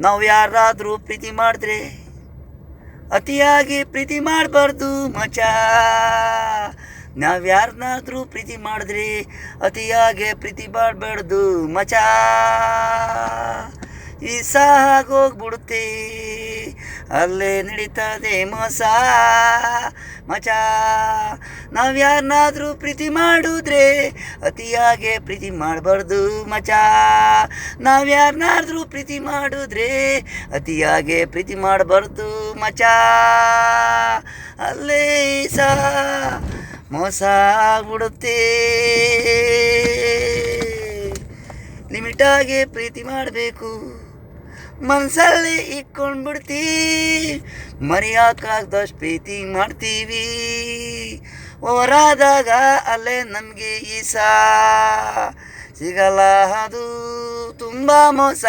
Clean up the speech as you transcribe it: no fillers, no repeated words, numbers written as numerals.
ನಾವು ಯಾರಾದರೂ ಪ್ರೀತಿ ಮಾಡಿದ್ರೆ ಅತಿಯಾಗಿ ಪ್ರೀತಿ ಮಾಡಬಾರ್ದು ಮಚ. ನಾವು ಯಾರನ್ನಾದ್ರೂ ಪ್ರೀತಿ ಮಾಡಿದ್ರೆ ಅತಿಯಾಗಿ ಪ್ರೀತಿ ಮಾಡಬಾರ್ದು ಮಚ. ಈ ಸಾಗೋಗ್ಬಿಡುತ್ತೆ, ಅಲ್ಲೇ ನಡೀತದೆ ಮೋಸ ಮಚ. ನಾವು ಯಾರನ್ನಾದ್ರೂ ಪ್ರೀತಿ ಮಾಡಿದ್ರೆ ಅತಿಯಾಗಿ ಪ್ರೀತಿ ಮಾಡಬಾರ್ದು ಮಚ. ನಾವು ಯಾರನ್ನಾದ್ರೂ ಪ್ರೀತಿ ಮಾಡಿದ್ರೆ ಅತಿಯಾಗಿ ಪ್ರೀತಿ ಮಾಡಬಾರ್ದು ಮಚ. ಅಲ್ಲೇ ಮೋಸ ಆಗ್ಬಿಡುತ್ತೆ. ಲಿಮಿಟಾಗಿ ಪ್ರೀತಿ ಮಾಡಬೇಕು, ಮನಸ್ಸಲ್ಲಿ ಇಟ್ಕೊಂಡ್ಬಿಡ್ತೀವಿ, ಮರೆಯೋಕ್ಕಾಗ್ದಷ್ಟು ಪ್ರೀತಿ ಮಾಡ್ತೀವಿ. ಓವರಾದಾಗ ಅಲ್ಲೇ ನಮಗೆ ಸಿಗಲ್ಲ, ಅದು ತುಂಬ ಮೋಸ.